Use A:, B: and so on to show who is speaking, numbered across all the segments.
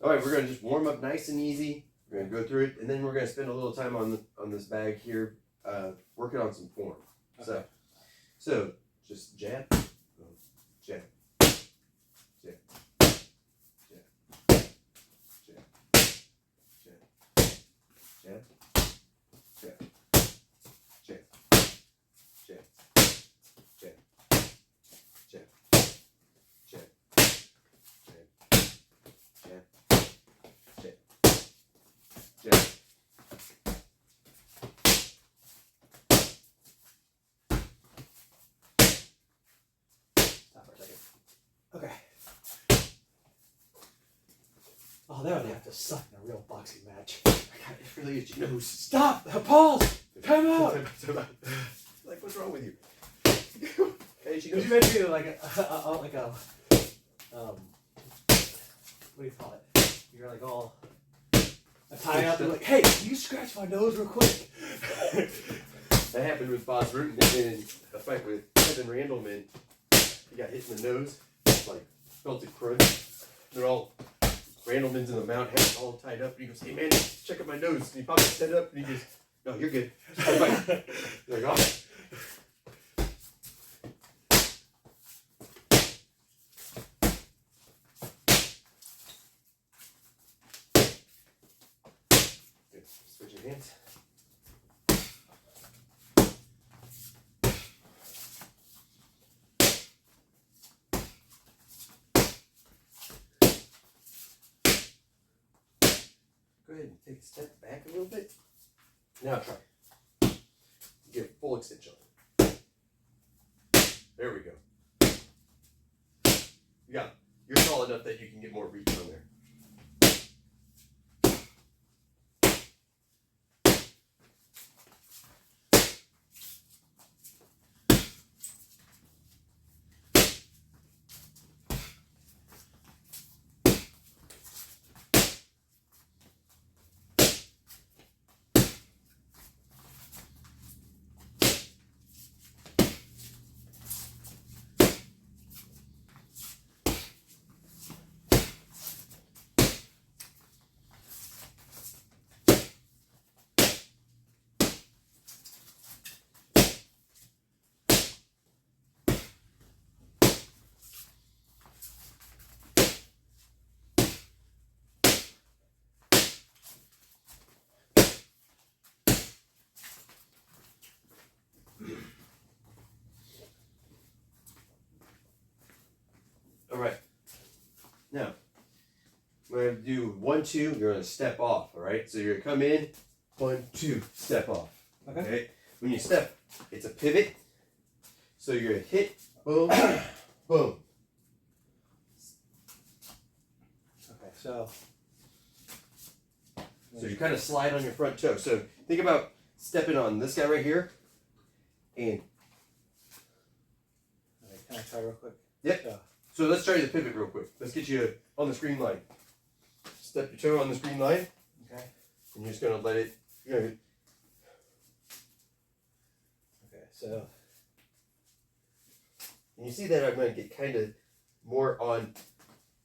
A: All right, we're gonna just warm up nice and easy. We're gonna go through it, and then we're gonna spend a little time on this bag here, working on some form.
B: Okay.
A: So just jab, jab, jab, jab, jab, jab, jab, jab, jab, jab, jab, jab, jab, jab, jab, jab.
B: Stop for a second. Okay. Oh, that would have to suck in a real boxing match.
A: God, it really is your nose.
B: Stop! Pause! Time out!
A: Like, what's wrong with you? Hey, she
B: Could
A: goes.
B: you mention me like a what do you call it? You're like all tied up and like, hey, can you scratch my nose real quick?
A: That happened with Boss Root in a fight with Kevin Randleman. He got hit in the nose, like felt it crunch. They're all Randleman's in the mount, hands all tied up, and he goes, "Hey man, check out my nose." And he popped his head up, and he goes, "No, you're good." Like, oh. Good. Switch your hands. Go ahead and take a step back a little bit. Now try. Get a full extension. There we go. You're tall enough that you can get more reach on there. All right. Now, we're going to do 1, 2. You're going to step off. All right. So you're going to come in, 1, 2, step off. Okay. When you step, it's a pivot. So you're going to hit, boom, boom.
B: Okay, so
A: you kind of slide on your front toe. So think about stepping on this guy right here, and
B: okay, can I try real quick?
A: Yep. So let's try the pivot real quick. Let's get you on the screen line. Step your toe on the screen line.
B: Okay.
A: And you're just gonna let it.
B: Okay, so
A: And you see that I'm gonna get kind of more on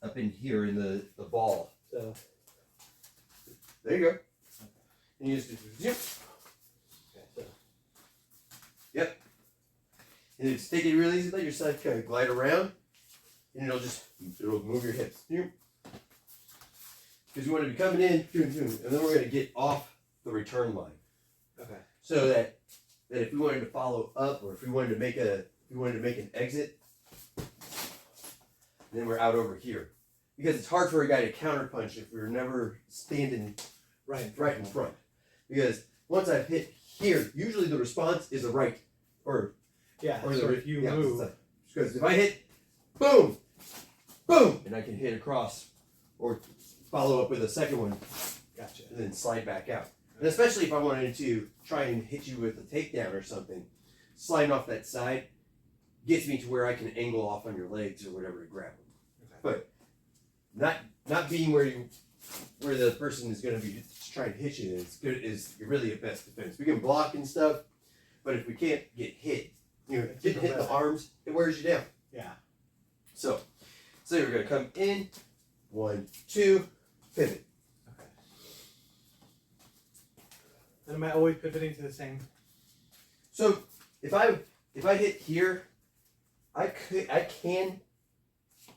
A: up in here in the ball.
B: so
A: There you go. And you just do zip.
B: okay, so
A: Yep. And then just take it real easy. Let your side kind of glide around, and it'll move your hips. Because you want to be coming in, and then we're going to get off the return line.
B: okay.
A: So that if we wanted to follow up, or if we wanted to make an exit, then we're out over here. Because it's hard for a guy to counterpunch if we're never standing right in front. Because once I've hit here, usually the response is a right or
B: Yeah,
A: or
B: so
A: the
B: if you
A: yeah,
B: move,
A: because if I hit boom, boom, and I can hit across or follow up with a second one,
B: gotcha.
A: and then slide back out. And especially if I wanted to try and hit you with a takedown or something, sliding off that side gets me to where I can angle off on your legs or whatever to grab them.
B: Okay.
A: But not being where the person is going to be trying to hit you is really your best defense. We can block and stuff, but if we can't get hit, getting hit in the arms, it wears you down.
B: Yeah.
A: So we're going to come in, 1, 2, pivot.
B: Okay. And am I always pivoting to the same?
A: So if I hit here, I can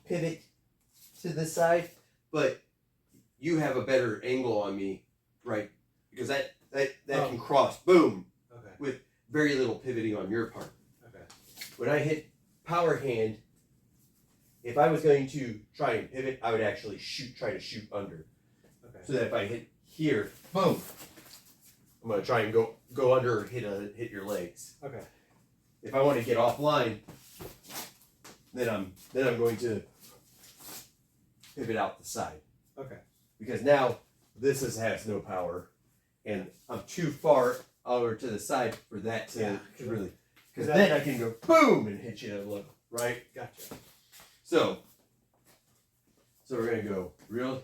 A: pivot to this side, but you have a better angle on me, right? Because that can cross, boom,
B: Okay.
A: with very little pivoting on your part.
B: Okay.
A: When I hit power hand, if I was going to try and pivot, I would actually try to shoot under.
B: Okay.
A: So that if I hit here, boom, I'm gonna try and go under or hit your legs.
B: Okay.
A: If I want to get offline, then I'm going to pivot out the side.
B: Okay.
A: Because now this has no power, and I'm too far over to the side for that to really. Because then I can go boom and hit you low, right?
B: Gotcha.
A: So we're gonna go real.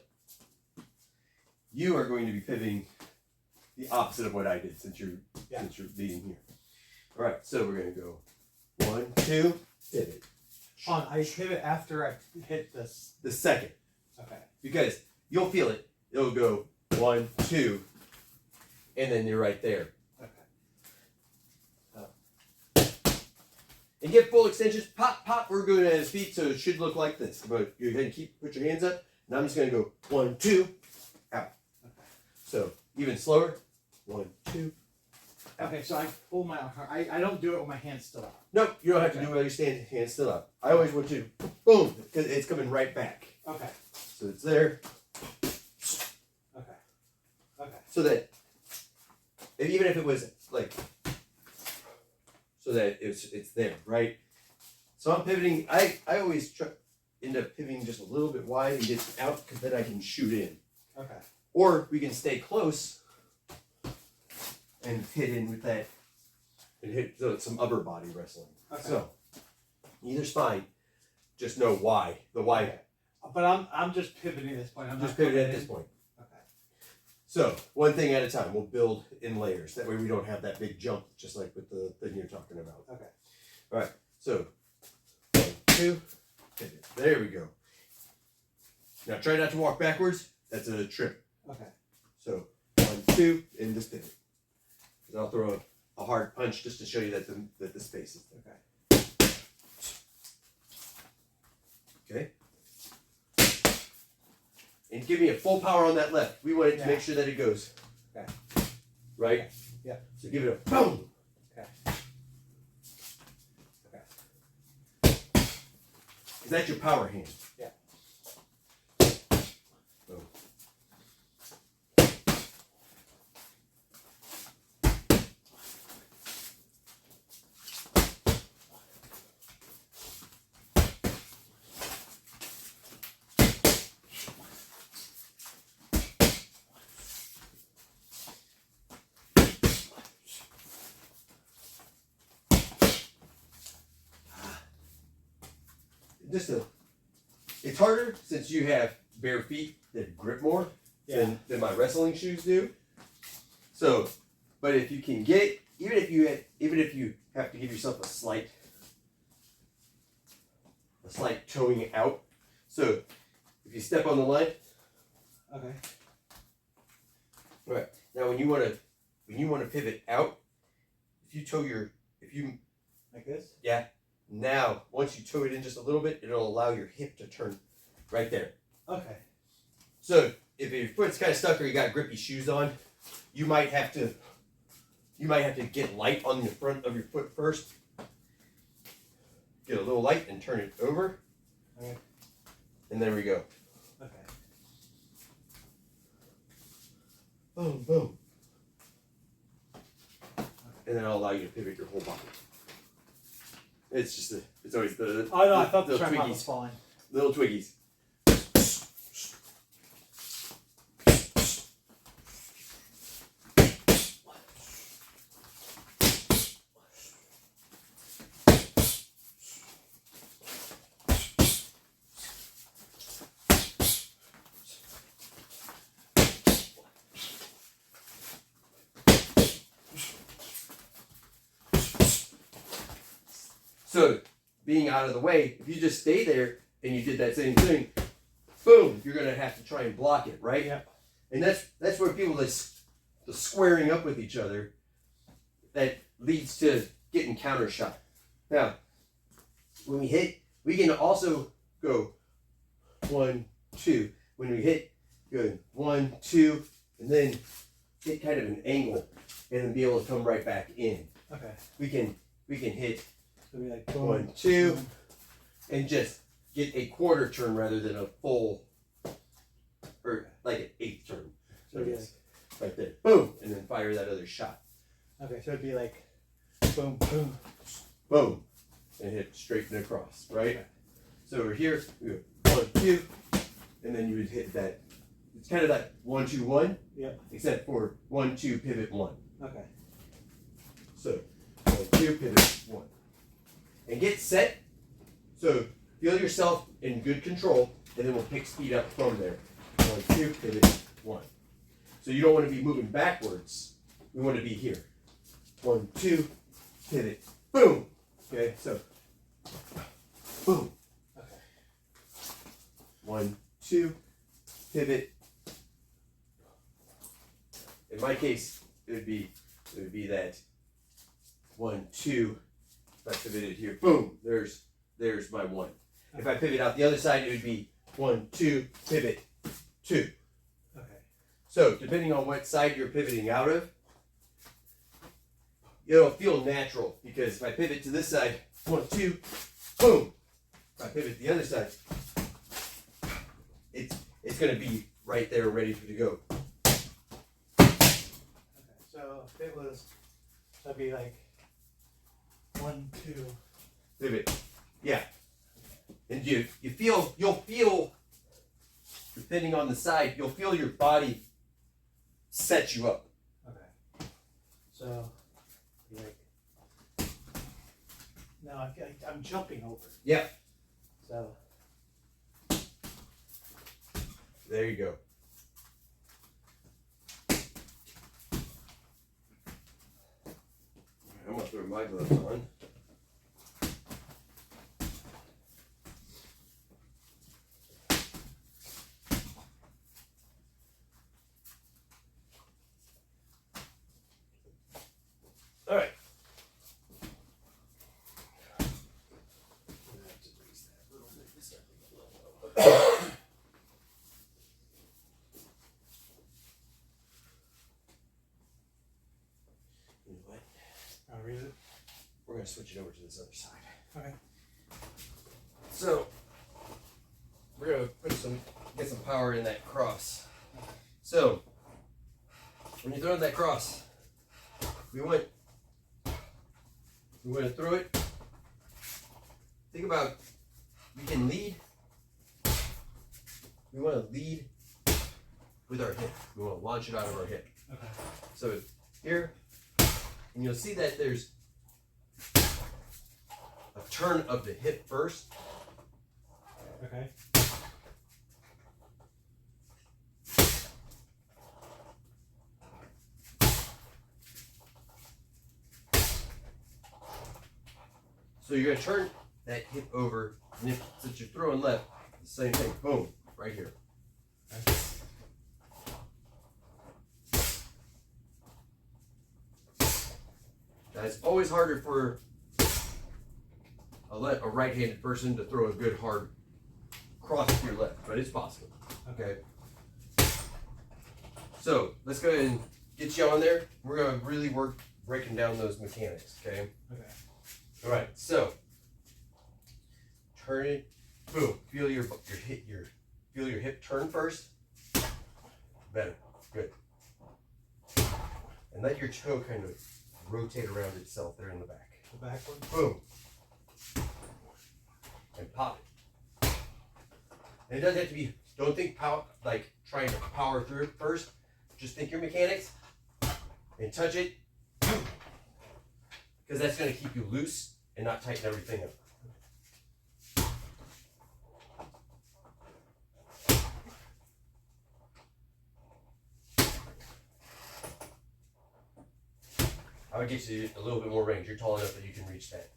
A: You are going to be pivoting the opposite of what I did since you're being here. All right, so we're gonna go 1, 2, pivot.
B: I pivot after I hit this.
A: The second,
B: Okay.
A: because you'll feel it. It'll go 1, 2, and then you're right there.
B: Okay.
A: And get full extensions. Pop, pop. We're going at his feet, so it should look like this. But you go ahead and put your hands up, and I'm just gonna go 1, 2, out.
B: Okay.
A: So even slower. 1, 2.
B: Okay, so I pull my I don't do it with my hands still out.
A: Nope, you don't have to do it while you're hands still up. I always want to, boom, because it's coming right back.
B: Okay.
A: So it's there.
B: Okay. Okay.
A: So that, even if it was like, so that it's there, right? So I'm pivoting, I always end up pivoting just a little bit wide and get out, because then I can shoot in.
B: Okay.
A: Or we can stay close and hit in with that, and hit some upper body wrestling.
B: Okay.
A: So either's fine. Just know why. The why.
B: Okay. But I'm just pivoting at this point. I'm
A: Just
B: not
A: pivot at
B: coming
A: this
B: in.
A: point.
B: Okay.
A: So one thing at a time. We'll build in layers. That way we don't have that big jump, just like with the thing you're talking about.
B: Okay.
A: All right. So 1, 2, pivot. There we go. Now try not to walk backwards. That's a trip.
B: Okay.
A: So 1, 2, and just pivot. I'll throw a hard punch just to show you that the space is there.
B: Okay.
A: Okay. And give me a full power on that left. We want it to make sure that it goes.
B: Okay.
A: Right?
B: Okay. Yeah.
A: So give it a boom.
B: Okay. Okay.
A: Because that's your power hand.
B: Yeah.
A: Boom. It's harder since you have bare feet that grip more than my wrestling shoes do. So, but if you can get it, even if you have to give yourself a slight towing out. So if you step on the line.
B: Okay.
A: Right. Now when you want to pivot out, if you
B: Like this?
A: Yeah. Now, once you toe it in just a little bit, it'll allow your hip to turn right there.
B: Okay.
A: So if your foot's kind of stuck or you got grippy shoes on, you might have to get light on the front of your foot first. Get a little light and turn it over.
B: Okay.
A: And there we go.
B: Okay.
A: Boom, boom. And then I'll allow you to pivot your whole body. It's just it's always the
B: Oh no, I thought the
A: little
B: tripod
A: twiggies.
B: was falling.
A: Little twiggies. So, being out of the way, if you just stay there and you did that same thing, boom, you're gonna have to try and block it, right?
B: Yeah.
A: And that's where people the squaring up with each other that leads to getting counter shot. Now, when we hit, we can also go 1, 2. When we hit, good 1, 2, and then hit kind of an angle, and then be able to come right back in.
B: Okay.
A: We can hit
B: So it'd be like boom,
A: 1, 2,
B: boom.
A: and just get a quarter turn rather than a full, or like an eighth turn.
B: So it'd be
A: like that, boom, and then fire that other shot.
B: okay, so it'd be like boom, boom,
A: Boom, and hit straight and across, right?
B: Okay.
A: So over here, we go 1, 2, and then you would hit that. It's kind of like 1, 2, 1.
B: Yep.
A: Except for 1, 2, pivot 1.
B: Okay.
A: So 1, 2, pivot 1, and get set. So feel yourself in good control, and then we'll pick speed up from there. 1, 2, pivot 1. So you don't want to be moving backwards. We want to be here. 1, 2, pivot, boom. Okay, so boom.
B: Okay.
A: 1, 2, pivot. In my case, it would be that 1, 2. If I pivoted here, boom. There's my 1. If I pivot out the other side, it would be 1, 2, pivot 2.
B: Okay.
A: So depending on what side you're pivoting out of, it'll feel natural, because if I pivot to this side, 1, 2, boom. If I pivot to the other side, it's going to be right there ready to go.
B: Okay. So if it was, that'd be like 1, 2.
A: Pivot. Yeah. And you'll feel, depending on the side, you'll feel your body set you up.
B: Okay. So be like, no, I feel like I'm jumping over.
A: Yeah.
B: So
A: There you go. I'm gonna throw my gloves on. All right. You know what?
B: I'll read it.
A: We're gonna switch it over to this other side.
B: Okay.
A: So we're gonna get some power in that cross. So when you're throwing that cross, we want to throw it. Think about, we can lead. We want to lead with our hip. We want to launch it out of our hip.
B: Okay.
A: So here, and you'll see that there's a turn of the hip first.
B: Okay.
A: So you're gonna turn that hip over, and if since you're throwing left, the same thing. Boom, right here.
B: Okay.
A: Now it's always harder for a right-handed person to throw a good hard cross to your left, but it's possible. Okay. So let's go ahead and get you on there. We're gonna really work breaking down those mechanics. Okay.
B: Okay.
A: All right. So turn it. Boom. Feel your hip turn first. Better. Good. And let your toe kind of rotate around itself there in the back.
B: The back one.
A: Boom. And pop it. And it doesn't have to be, don't think like trying to power through it first. Just think your mechanics and touch it. Because that's going to keep you loose and not tighten everything up. I would get you a little bit more range. You're tall enough that you can reach that.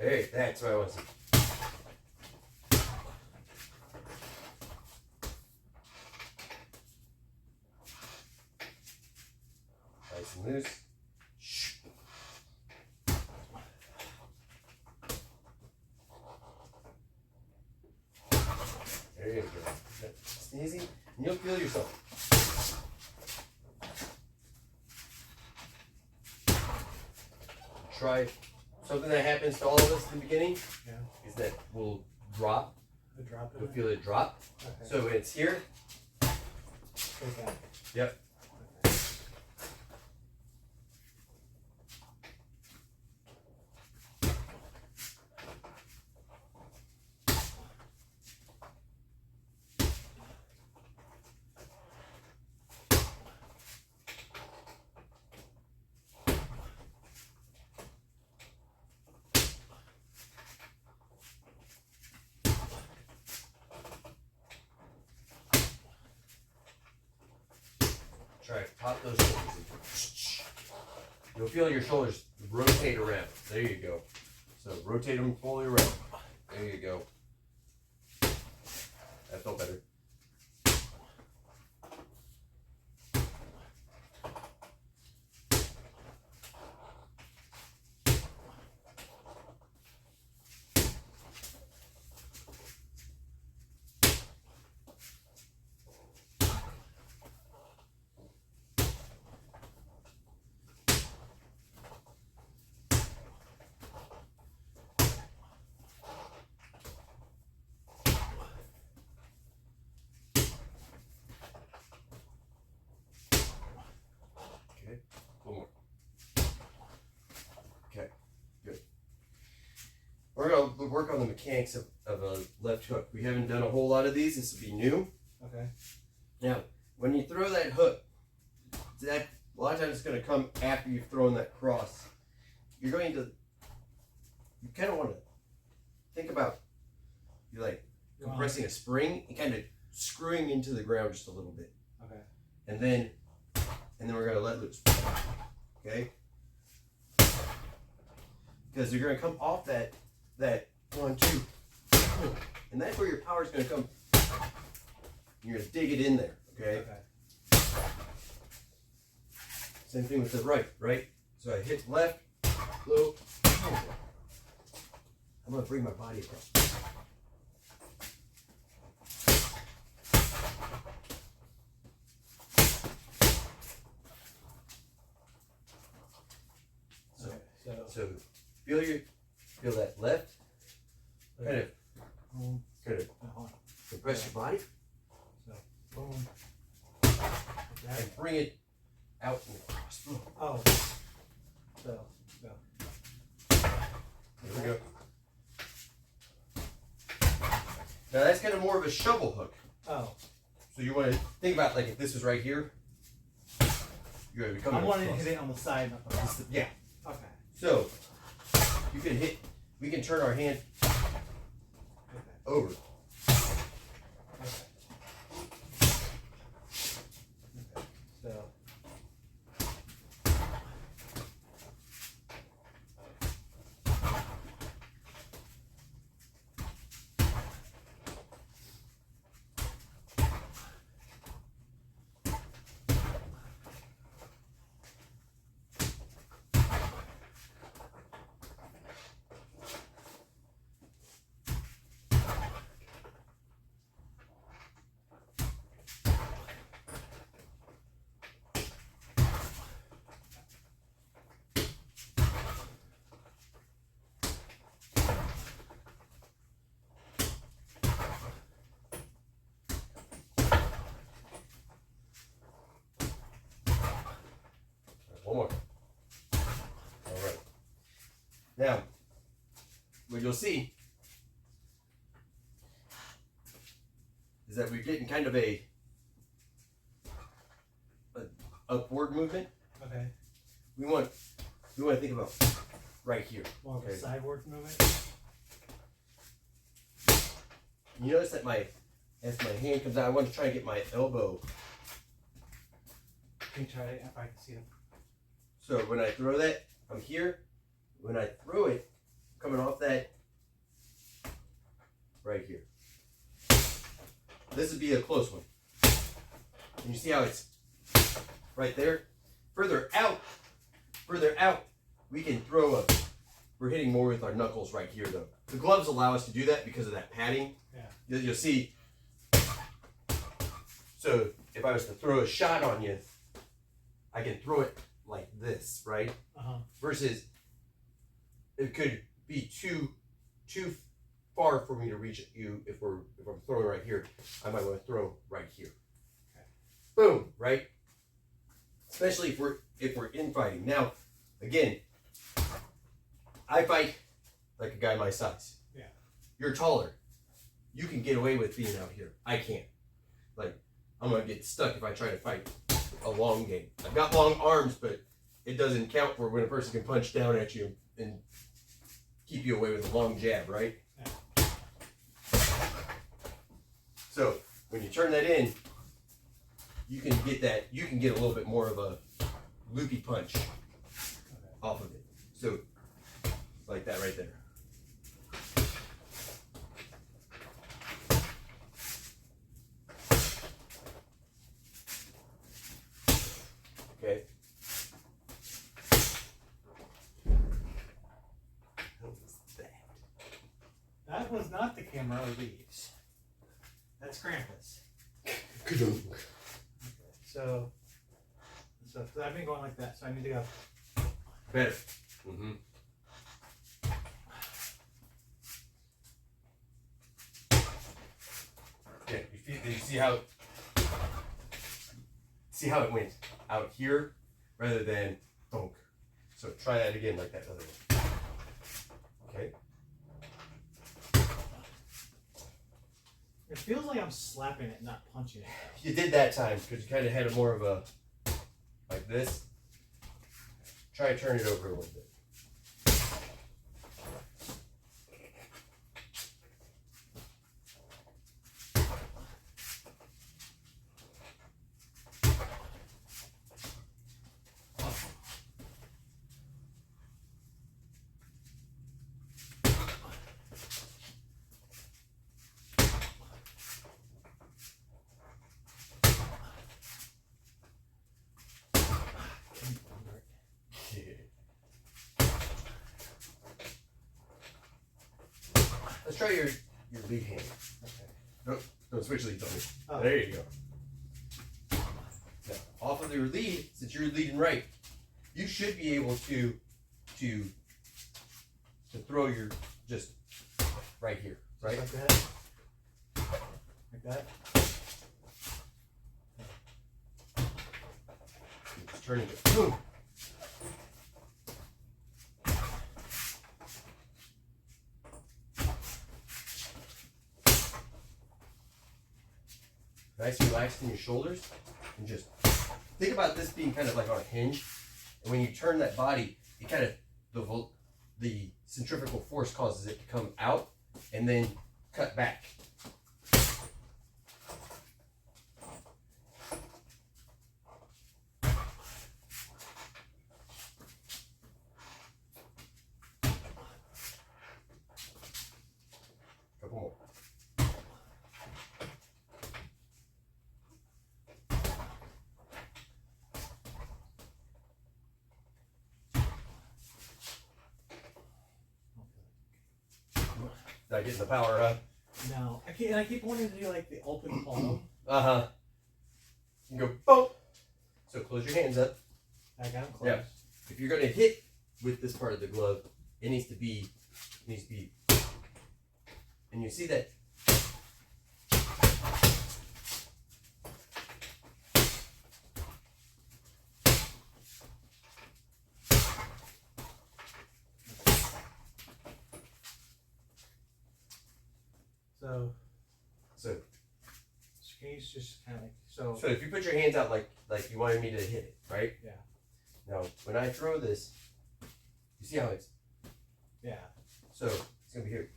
A: Hey, that's what I want to see. Nice and loose. There you go. It's easy, and you'll feel yourself. Try something that happens to all of us in the beginning.
B: Yeah.
A: Is that we'll drop.
B: A drop in
A: You'll
B: it?
A: feel it drop.
B: Okay.
A: So when it's here.
B: Straight back.
A: Yep.
B: Okay.
A: Try to pop those shoulders in. You'll feel your shoulders rotate around. There you go. So rotate them fully around. There you go. That felt better. Okay, one more. Okay, good. We're going to work on the mechanics of a left hook. We haven't done a whole lot of these. This will be new.
B: Okay.
A: Now, when you throw that hook, that a lot of times it's going to come after you've thrown that cross. You're going to, you kind of want to think about, you're like compressing a spring and kind of screwing into the ground just a little bit.
B: Okay.
A: And then we're going to let loose. Okay? Because you're going to come off that 1, 2, and that's where your power is going to come. You're going to dig it in there. Okay?
B: Okay.
A: Same thing with the right? So I hit left, low. I'm going to bring my body across. So feel that left, kind of compress your body,
B: So boom.
A: and bring it out and across.
B: Oh. So go.
A: There we go. Now that's kind of more of a shovel hook.
B: Oh.
A: So you want to think about like if this was right here, you're going to be coming
B: I wanted to
A: across.
B: hit it on the side, not the bottom.
A: Yeah.
B: Okay.
A: So you can hit. We can turn our hand over.
B: Okay. So.
A: One more. All right. Now, what you'll see is that we're getting kind of a upward movement.
B: Okay.
A: We want to think about right here.
B: More of a sideward movement.
A: You notice that as my hand comes out, I want to try and get my elbow.
B: Can you try it if I can see them?
A: So when I throw that, I'm here. When I throw it, coming off that right here. This would be a close one. And you see how it's right there? Further out, we can throw a, we're hitting more with our knuckles right here though. The gloves allow us to do that because of that padding.
B: Yeah.
A: You'll see. So if I was to throw a shot on you, I can throw it like this, right? Versus it could be too far for me to reach you if I'm throwing right here. I might want to throw right here.
B: Okay.
A: Boom, right? Especially if we're infighting. Now, again, I fight like a guy my size.
B: Yeah.
A: You're taller. You can get away with being out here. I can't. Like, I'm gonna get stuck if I try to fight a long game. I've got long arms, but it doesn't count for when a person can punch down at you and keep you away with a long jab, right?
B: Yeah.
A: So when you turn that in, you can get that. You can get a little bit more of a loopy punch off of it. So like that right there. Okay. What was that?
B: That was not the camera leaves. That's Krampus.
A: Ka-dunk.
B: So I've been going like that, so I need to go.
A: Better. Mm-hmm. Yeah, did you see how it went out here rather than donk? So try that again like that other one. Okay.
B: It feels like I'm slapping it, not punching it.
A: You did that time because you kind of had a more of a like this. Try to turn it over a little bit. Let's try your lead hand.
B: Okay.
A: Don't switch leads on me.
B: Oh.
A: There you go. Now, off of your lead, since you're leading right, you should be able to throw your just right here, right?
B: Like that. Like that.
A: Just turn it. Boom. Nice and relaxed in your shoulders, and just think about this being kind of like on a hinge. And when you turn that body, it kind of the centrifugal force causes it to come out and then cut back. Couple more. Not getting the power up.
B: No, I keep wanting to do like the open palm.
A: Uh-huh. You go boom. So close your hands up.
B: I got them close.
A: Yeah. If you're gonna hit with this part of the glove, it needs to be, and you see that. So
B: can you just kind of like
A: So if you put your hands out like you wanted me to hit it, right?
B: Yeah.
A: Now when I throw this, you see how it's.
B: Yeah.
A: So it's gonna be here.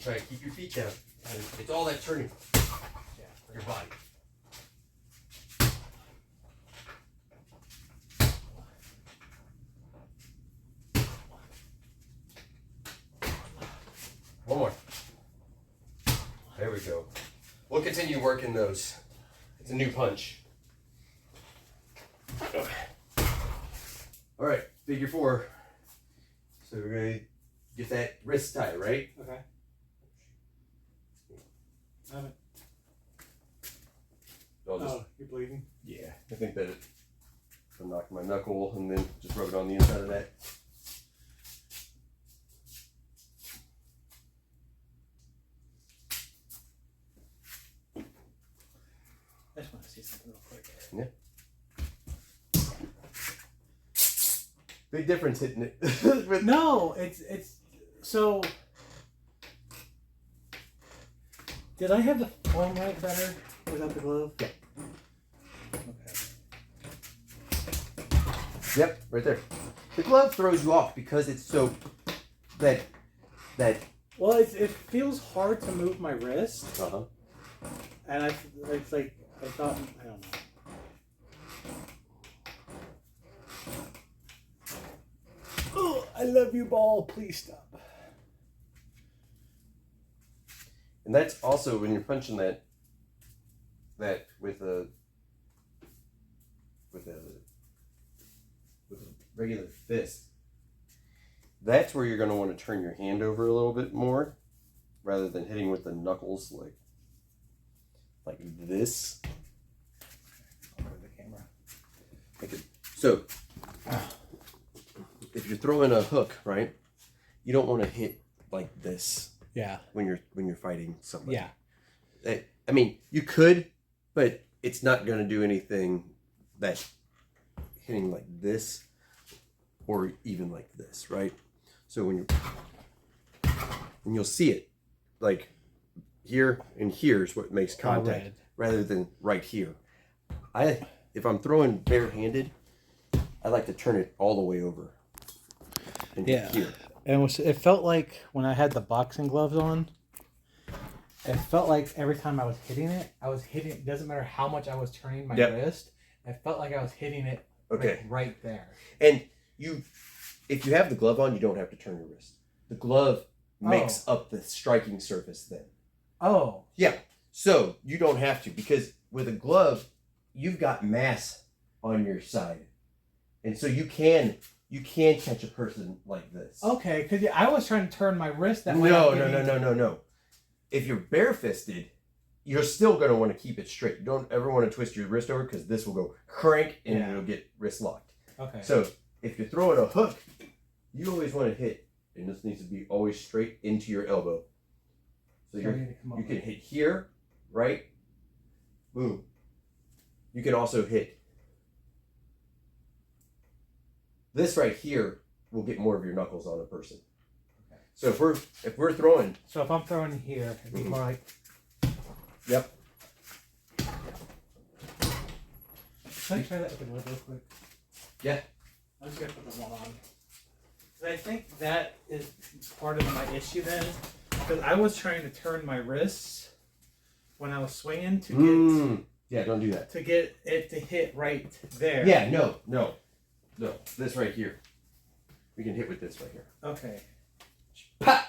A: Try to keep your feet down. And it's all that turning.
B: Yeah. your body.
A: One more. There we go. We'll continue working those. It's a new punch. All right, figure 4. So we're gonna get that wrist tight, right?
B: Okay. Oh, you're bleeding?
A: Yeah, I think that I'm knocking my knuckle and then just rub it on the inside of that.
B: I just want to see something real quick.
A: Yeah. Big difference hitting it. With
B: No, it's so. Did I have the form right better without the glove?
A: Yeah.
B: Okay.
A: Yep, right there. The glove throws you off because it's so that.
B: Well, it feels hard to move my wrist, and it's like I thought I don't know. Oh, I love you, ball. Please stop.
A: And that's also when you're punching that with a regular fist. That's where you're going to want to turn your hand over a little bit more, rather than hitting with the knuckles like this.
B: I'll move the camera.
A: So, if you're throwing a hook, right, you don't want to hit like this.
B: Yeah.
A: When you're fighting somebody.
B: Yeah.
A: I mean, you could, but it's not going to do anything that hitting like this or even like this, right? So when you'll see it, like here and here is what makes contact, rather than right here. If I'm throwing barehanded, I like to turn it all the way over. And here.
B: And it felt like when I had the boxing gloves on, it felt like every time I was hitting it, it doesn't matter how much I was turning my wrist, it felt like I was hitting it right there.
A: And if you have the glove on, you don't have to turn your wrist. The glove makes up the striking surface then.
B: Oh.
A: Yeah. So you don't have to, because with a glove, you've got mass on your side. And so you can catch a person like this.
B: Okay, because I was trying to turn my wrist that way.
A: No. If you're barefisted, you're still going to want to keep it straight. You don't ever want to twist your wrist over, because this will go crank and it'll get wrist locked.
B: Okay.
A: So if you're throwing a hook, you always want to hit, and this needs to be always straight into your elbow. So you can hit here, right? Boom. You can also hit this right here. Will get more of your knuckles on a person. Okay. So if we're throwing.
B: So if I'm throwing here, it'd be more like.
A: Yep.
B: Can I try that with the glove real quick?
A: Yeah.
B: I'm just gonna put the one on. Because I think that is part of my issue then. Because I was trying to turn my wrists when I was swinging to get.
A: Yeah, don't do that.
B: To get it to hit right there.
A: Yeah, no. This right here. We can hit with this right here.
B: Okay.
A: Pa!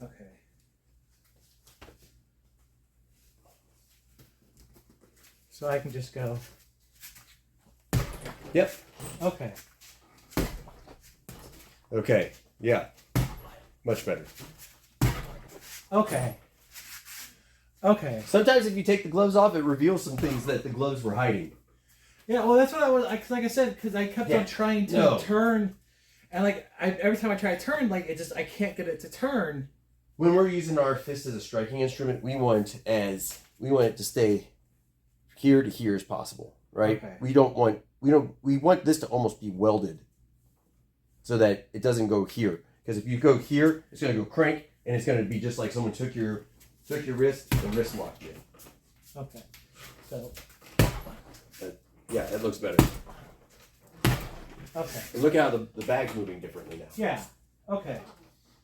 B: Okay. So I can just go.
A: Yep.
B: Okay.
A: Okay. Yeah. Much better.
B: Okay.
A: Sometimes if you take the gloves off, it reveals some things that the gloves were hiding.
B: Yeah, well, that's what I was, like I said, because I kept on trying to turn, and every time I try to turn, I can't get it to turn.
A: When we're using our fist as a striking instrument, we want it to stay here to here as possible, right? Okay. We want this to almost be welded, so that it doesn't go here. Because if you go here, it's going to go crank, and it's going to be just like someone took your wrist and wrist locked you.
B: Okay, so.
A: Yeah, it looks better.
B: Okay.
A: And look how the bag's moving differently now.
B: Yeah. Okay.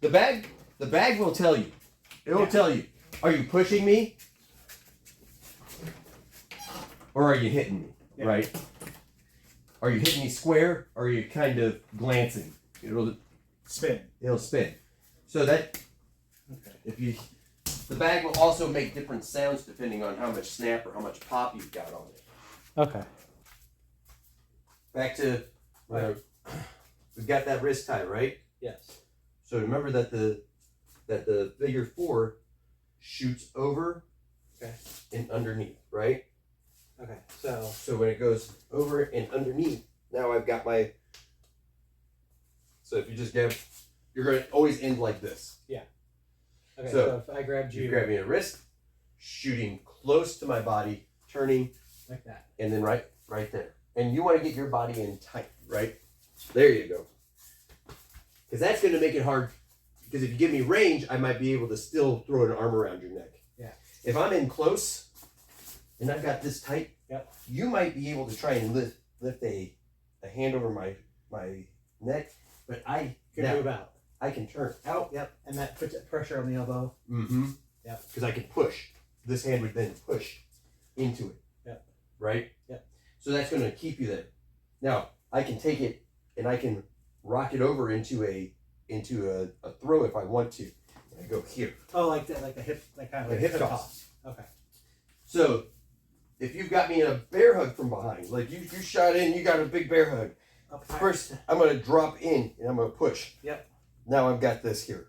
A: The bag will tell you. It will tell you. are you pushing me? Or are you hitting me,
B: Yeah.
A: right? Are you hitting me square, or are you kind of glancing? It'll
B: Spin.
A: spin. So that,
B: Okay.
A: if you, the bag will also make different sounds depending on how much snap or how much pop you've got on it.
B: Okay.
A: Back to, we've got that wrist tie, right?
B: Yes.
A: So remember that the figure 4 shoots over and underneath, right?
B: Okay. So
A: when it goes over and underneath, now I've got my. So if you just grab, you're going to always end like this.
B: Yeah. Okay.
A: So
B: if I grabbed you,
A: you're grabbing a wrist, shooting close to my body, turning
B: like that,
A: and then right there, and you want to get your body in tight, right? There you go. Because that's going to make it hard. Because if you give me range, I might be able to still throw an arm around your neck.
B: Yeah.
A: If I'm in close and I've got this tight,
B: yep,
A: you might be able to try and lift a hand over my neck, but I
B: can move out.
A: I can turn out.
B: Yep. And that puts pressure on the elbow.
A: Mm-hmm.
B: Yep.
A: Because I can push. This hand would then push into it.
B: Yep.
A: Right?
B: Yep.
A: So that's going to keep you there. Now, I can take it and I can rock it over into a throw if I want to. And I go here.
B: Oh, like that, like a hip, like kind of like
A: a hip toss.
B: Okay.
A: So if you've got me in a bear hug from behind, like you shot in, you got a big bear hug.
B: Okay.
A: First, I'm going to drop in and I'm going to push.
B: Yep.
A: Now I've got this here.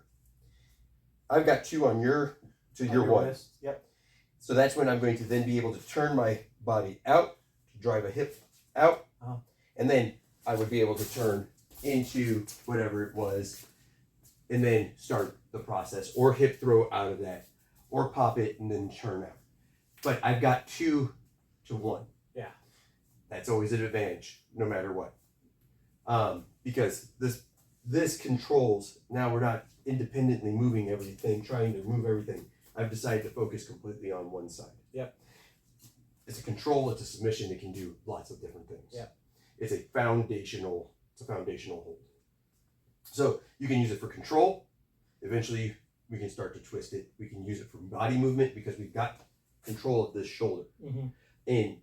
A: I've got 2 on your one.
B: Wrist. Yep.
A: So that's when I'm going to then be able to turn my body out, to drive a hip out, and then I would be able to turn into whatever it was, and then start the process, or hip throw out of that, or pop it and then turn out. But I've got 2 to 1.
B: Yeah.
A: That's always an advantage, no matter what. Because this controls, now we're not independently moving everything, trying to move everything. I've decided to focus completely on one side.
B: Yep.
A: It's a control, it's a submission, it can do lots of different things.
B: Yep.
A: It's a foundational hold. So you can use it for control. Eventually we can start to twist it. We can use it for body movement because we've got control of this shoulder.
B: Mm-hmm.
A: And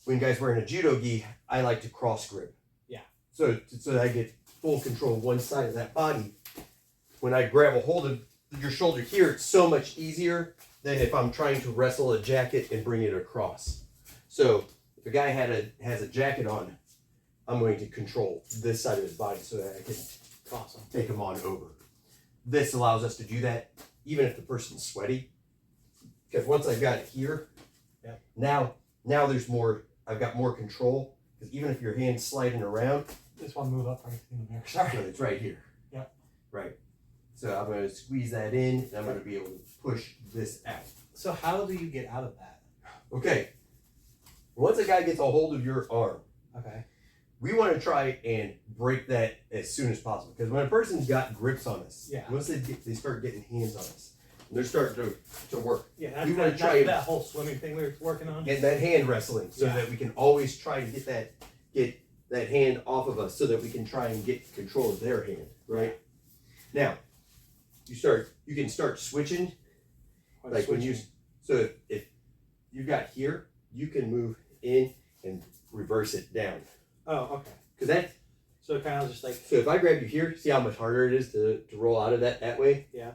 A: when guys wearing a judo gi, I like to cross grip.
B: Yeah.
A: So that I get full control of one side of that body. When I grab a hold of your shoulder here, it's so much easier than if I'm trying to wrestle a jacket and bring it across. So if a guy has a jacket on, I'm going to control this side of his body so that I can take him on over. This allows us to do that even if the person's sweaty. Because once I've got it here, now there's more, I've got more control. Because even if your hand's sliding around,
B: just want to move up right in there. Sorry.
A: it's right here.
B: Yep.
A: Right. So I'm going to squeeze that in, and I'm going to be able to push this out.
B: So how do you get out of that?
A: Okay. Once a guy gets a hold of your arm,
B: okay,
A: we want to try and break that as soon as possible. Because when a person's got grips on us, once they start getting hands on us, and they're starting to work.
B: Yeah,
A: we want to try
B: that whole swimming thing we were working on.
A: Get that hand wrestling so that we can always try to get that hand off of us so that we can try and get control of their hand, right? Now, you can start switching. Like when you, so if you've got here, you can move in and reverse it down.
B: Oh, okay.
A: Because
B: so it kind of just like.
A: So if I grab you here, see how much harder it is to roll out of that way? Yeah.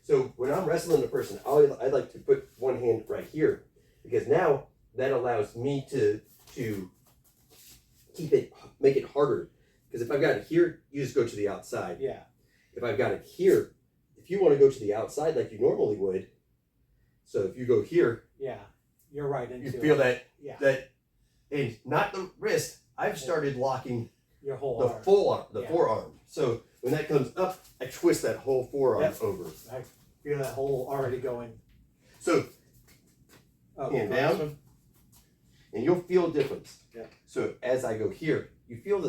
A: So when I'm wrestling a person, I'd like to put one hand right here because now that allows me to make it harder. Because if I've got it here, you just go to the outside. Yeah. If I've got it here, if you want to go to the outside like you normally would, so if you go here,
B: you're right into
A: you feel that and not the wrist. I've started locking
B: your whole
A: arm. Forearm. So when that comes up, I twist that whole forearm over.
B: I feel that whole already going.
A: So hand down, and you'll feel a difference. Yeah. So as I go here, you can feel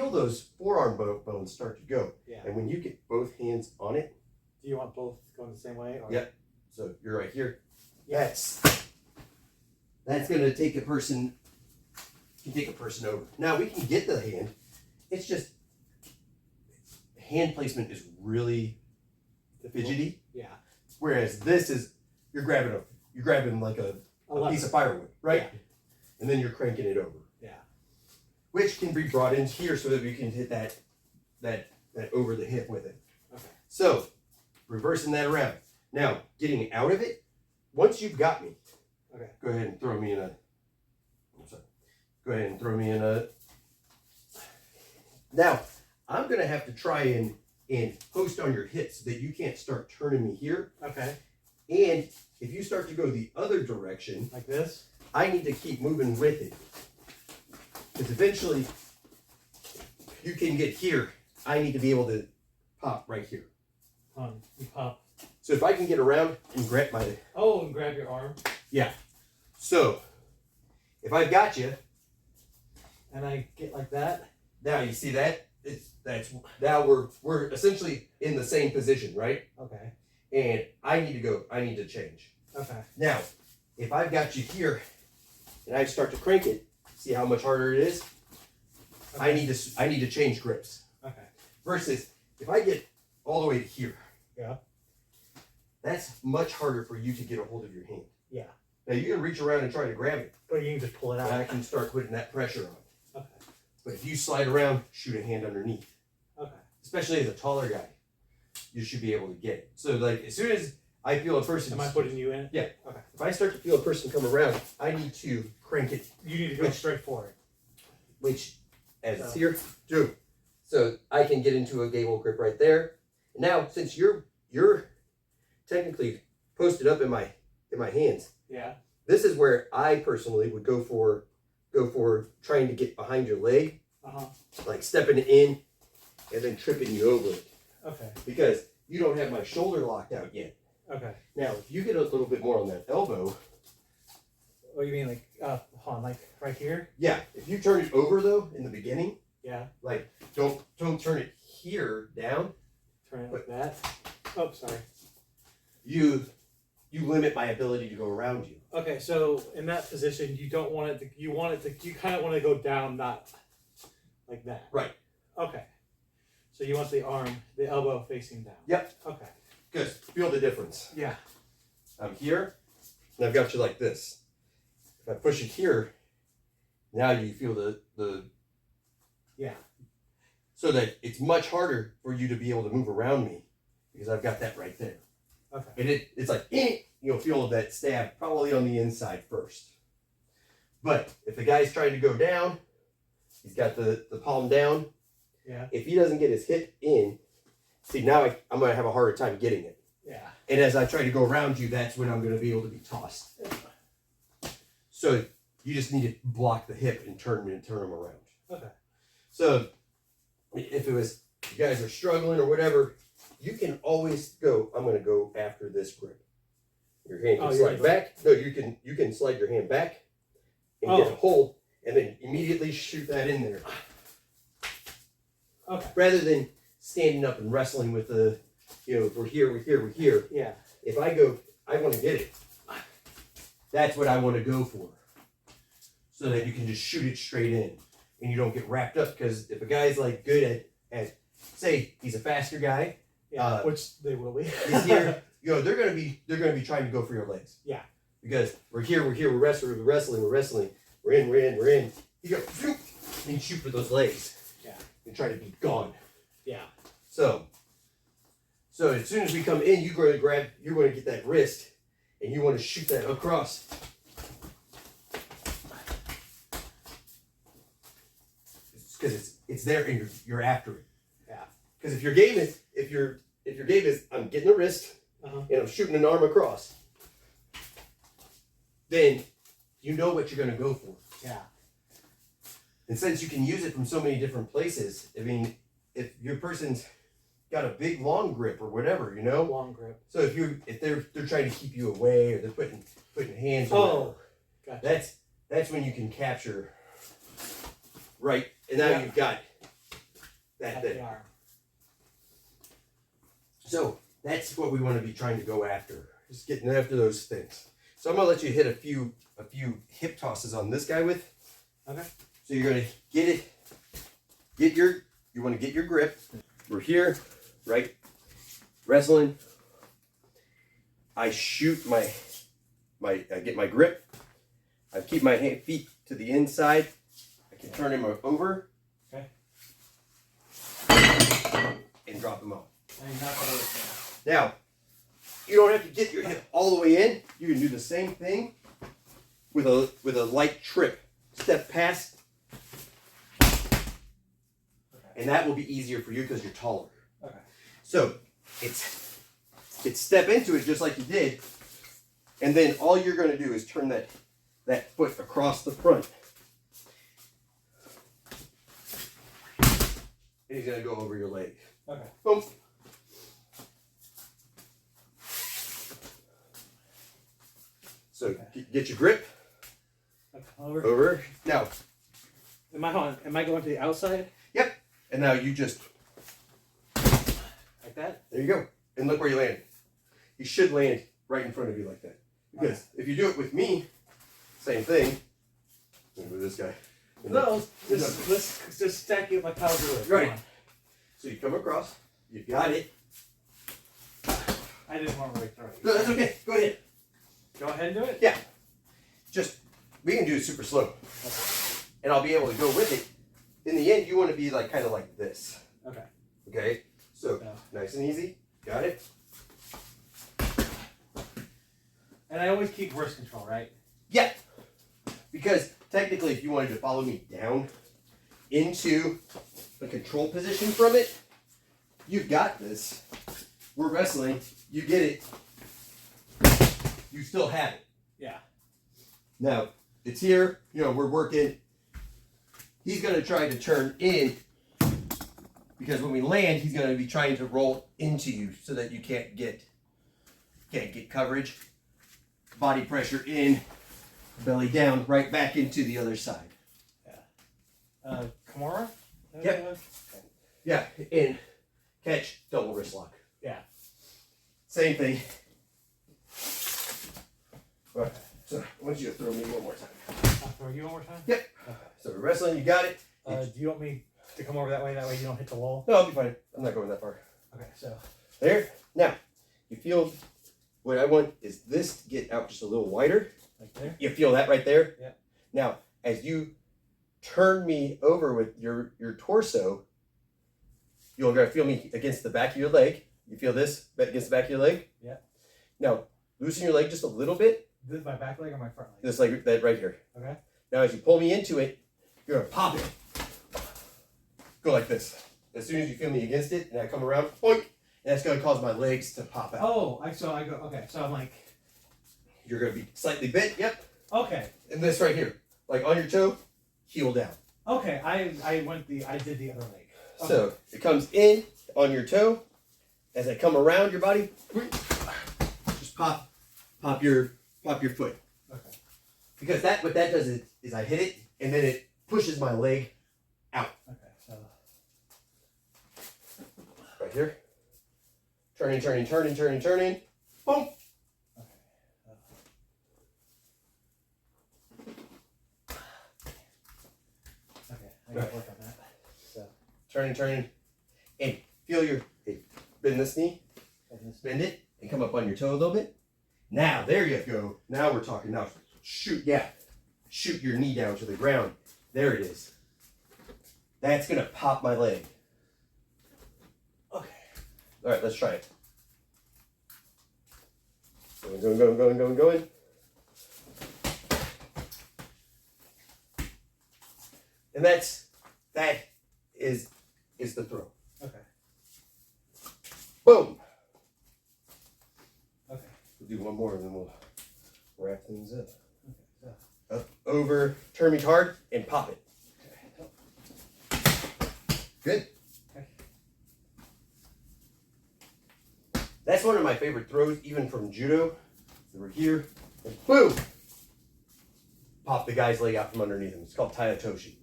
A: those forearm bones start to go. Yeah. And when you get both hands on it.
B: Do you want both going the same way? Or?
A: Yep. So you're right here. Yes. That's gonna take a person. Can take a person over. Now we can get the hand. It's just hand placement is really fidgety.
B: Yeah.
A: Whereas this is you're grabbing like a piece of firewood, right?
B: Yeah.
A: And then you're cranking it over.
B: Yeah.
A: Which can be brought in here so that we can hit that over the hip with it.
B: Okay.
A: So reversing that around. Now getting out of it, once you've got me,
B: okay.
A: Go ahead and throw me in a. I'm sorry. Go ahead and throw me in a. Now I'm gonna have to try and post on your hips so that you can't start turning me here.
B: Okay.
A: And if you start to go the other direction,
B: like this,
A: I need to keep moving with it. Because eventually you can get here. I need to be able to pop right here.
B: You pop.
A: So if I can get around and grab my.
B: Oh, and grab your arm.
A: Yeah. So if I've got you.
B: And I get like that.
A: Now you see that? Now we're essentially in the same position, right?
B: Okay.
A: And I need to change.
B: Okay.
A: Now, if I've got you here and I start to crank it, see how much harder it is? Okay. I need to change grips.
B: Okay.
A: Versus if I get all the way to here.
B: Yeah.
A: That's much harder for you to get a hold of your hand.
B: Yeah.
A: Now you can reach around and try to grab it.
B: But you can just pull it out.
A: And I can start putting that pressure on.
B: Okay.
A: But if you slide around, shoot a hand underneath.
B: Okay.
A: Especially as a taller guy, you should be able to get it. So like as soon as I feel a person.
B: Am I putting you in it?
A: Yeah.
B: Okay.
A: If I start to feel a person come around, I need to crank it.
B: You need to go straight for it.
A: Which, as it's here, do. So I can get into a gable grip right there. Now, since you're technically posted up in my hands.
B: Yeah.
A: This is where I personally would go for trying to get behind your leg, like stepping in and then tripping you over it.
B: Okay.
A: Because you don't have my shoulder locked out yet.
B: Okay.
A: Now, if you get a little bit more on that elbow.
B: What do you mean, like, hold on, like right here?
A: Yeah. If you turn it over though in the beginning.
B: Yeah.
A: Like don't turn it here down.
B: Turn it like that. Oh, sorry.
A: You limit my ability to go around you.
B: Okay, so in that position, you don't want it to. You kind of want to go down, not like that.
A: Right.
B: Okay. So you want the elbow facing down.
A: Yep.
B: Okay.
A: Good. Feel the difference.
B: Yeah.
A: I'm here, and I've got you like this. If I push it here, now you feel the.
B: Yeah.
A: So that it's much harder for you to be able to move around me because I've got that right there.
B: Okay.
A: And it's like, you'll feel that stab probably on the inside first. But if the guy's trying to go down, he's got the palm down.
B: Yeah.
A: If he doesn't get his hip in, see, now I'm going to have a harder time getting it.
B: Yeah.
A: And as I try to go around you, that's when I'm going to be able to be tossed. So you just need to block the hip and turn them around.
B: Okay.
A: So if you guys are struggling or whatever, you can always go, I'm going to go after this grip. Your hand can slide back. No, you can slide your hand back and get a hold and then immediately shoot that in there.
B: Okay.
A: Rather than standing up and wrestling with the, we're here.
B: Yeah.
A: If I go, I want to get it. That's what I want to go for. So that you can just shoot it straight in and you don't get wrapped up. Because if a guy's like good at say he's a faster guy,
B: yeah, which they will be.
A: He's here, they're gonna be trying to go for your legs.
B: Yeah.
A: Because we're wrestling, we're in. You go and you shoot for those legs.
B: Yeah.
A: And try to be gone.
B: Yeah.
A: So as soon as we come in, you're going to get that wrist and you want to shoot that across. Because it's there and you're after it.
B: Yeah.
A: Because if your game is I'm getting the wrist and I'm shooting an arm across, then you know what you're going to go for.
B: Yeah.
A: And since you can use it from so many different places, I mean, if your person's got a big long grip or whatever,
B: long grip.
A: So if they're trying to keep you away or they're putting hands.
B: Gotcha.
A: That's when you can capture. Right, and now you've got that
B: arm.
A: So that's what we want to be trying to go after. Just getting after those things. So I'm gonna let you hit a few hip tosses on this guy with.
B: Okay.
A: So you're gonna you want to get your grip. We're here, right? Wrestling. I shoot I get my grip. I keep my feet to the inside. I can turn him over.
B: Okay.
A: And drop him off.
B: And knock it over.
A: Now, you don't have to get your hip all the way in. You can do the same thing with a light trip. Step past. Okay. And that will be easier for you because you're taller.
B: Okay.
A: So it's step into it just like you did. And then all you're going to do is turn that foot across the front. And he's going to go over your leg.
B: Okay.
A: Boom. So get your grip. Over. Now.
B: Am I going to the outside?
A: Yep. And now you just.
B: Like that?
A: There you go. And look where you landed. You should land right in front of you like that. Because if you do it with me, same thing. With this guy.
B: No, let's just stack it like how I do it.
A: Right. So you come across. You got it.
B: I didn't want to really throw it.
A: No, that's okay. Go ahead.
B: Go ahead and do it?
A: Yeah. Just, we can do it super slow. Okay. And I'll be able to go with it. In the end, you want to be like kind of like this.
B: Okay.
A: Okay? So, nice and easy. Got it?
B: And I always keep wrist control, right?
A: Yeah. Because technically, if you wanted to follow me down into the control position from it, you've got this. We're wrestling. You get it. You still have it.
B: Yeah.
A: Now, it's here. You know, we're working. He's going to try to turn in because when we land, he's going to be trying to roll into you so that you can't get coverage. Body pressure in, belly down, right back into the other side.
B: Yeah. Kimura?
A: Yep. Yeah, and catch, double wrist lock.
B: Yeah.
A: Same thing. All right. So, I want you to throw me one more time.
B: I'll throw you one more time?
A: Yep. Okay. So we're wrestling, you got it.
B: Do you want me to come over that way you don't hit the wall?
A: No, I'll be fine. I'm not going that far.
B: Okay, so.
A: There. Now, you feel, what I want is this to get out just a little wider.
B: Like there?
A: You feel that right there?
B: Yeah.
A: Now, as you turn me over with your torso, you're going to feel me against the back of your leg. You feel this against the back of your leg?
B: Yeah.
A: Now, loosen your leg just a little bit.
B: This is my back leg or my front leg?
A: Just like that right here.
B: Okay.
A: Now, as you pull me into it, you're going to pop it. Go like this. As soon as you feel me against it, and I come around, boink, and that's going to cause my legs to pop out.
B: Oh, so I go, okay, so I'm like.
A: You're going to be slightly bent, yep.
B: Okay.
A: And this right here, like on your toe, heel down.
B: Okay, I did the other leg. Okay.
A: So it comes in on your toe. As I come around your body, just pop your foot.
B: Okay.
A: Because what that does is I hit it and then it pushes my leg out.
B: Okay, so
A: right here. Turning. Boom.
B: Okay, I gotta work on that. So
A: Turning. And feel your bend this knee. Bend it and come up on your toe a little bit. Now there you go. Now we're talking. Now shoot your knee down to the ground. There it is. That's gonna pop my leg.
B: Okay.
A: All right, let's try it. Going. And that is the throw.
B: Okay.
A: Boom.
B: Okay.
A: We'll do one more and then we'll wrap things up.
B: Okay. So.
A: Up, over, turn me hard, and pop it.
B: Okay.
A: Good.
B: Okay.
A: That's one of my favorite throws, even from judo. So we're here, and boom! Pop the guy's leg out from underneath him. It's called Tai Otoshi.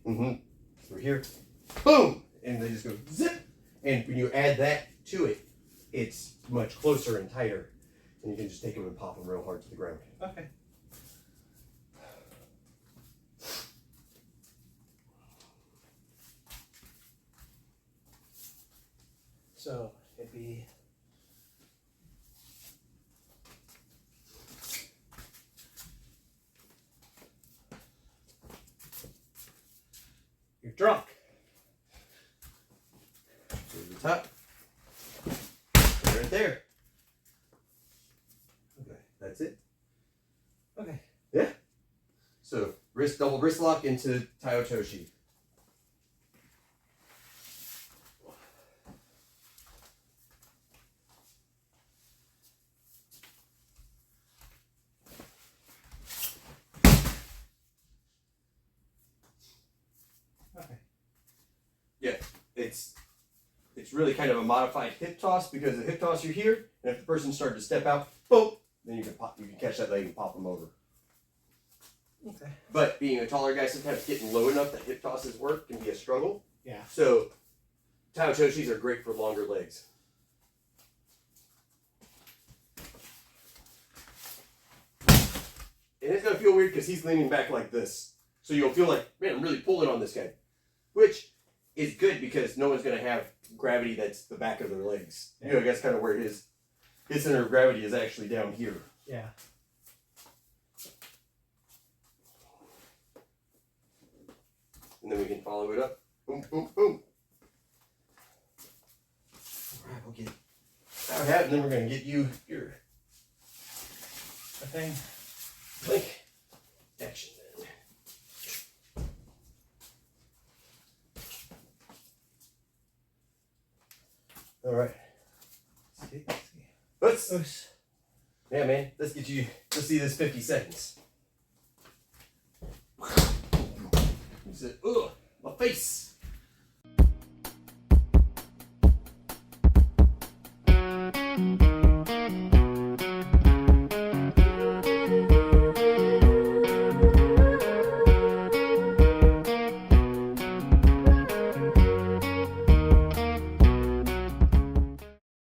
A: So we're here, boom! And they just go zip! And when you add that to it, it's much closer and tighter. And you can just take them and pop them real hard to the ground.
B: Okay. So it'd be
A: top. Right there. Okay, that's it.
B: Okay.
A: Yeah. So double wrist lock into Tai Otoshi.
B: Okay.
A: Yeah, it's really kind of a modified hip toss, because the hip toss you're here, and if the person started to step out, boom, then you can catch that leg and pop them over.
B: Okay.
A: But being a taller guy, sometimes getting low enough that hip tosses work can be a struggle.
B: Yeah.
A: So Tai Otoshis are great for longer legs. And it's gonna feel weird because he's leaning back like this. So you'll feel like, man, I'm really pulling on this guy. Which is good because no one's gonna have gravity that's the back of their legs. You know, that's kind of where his center of gravity is actually down here.
B: Yeah.
A: And then we can follow it up. Boom, boom, boom. Alright, we'll get out of that, and then we're gonna get you your
B: thing.
A: link action then. Alright. Let's yeah, man, let's see this 50 seconds. You said, ugh, my face.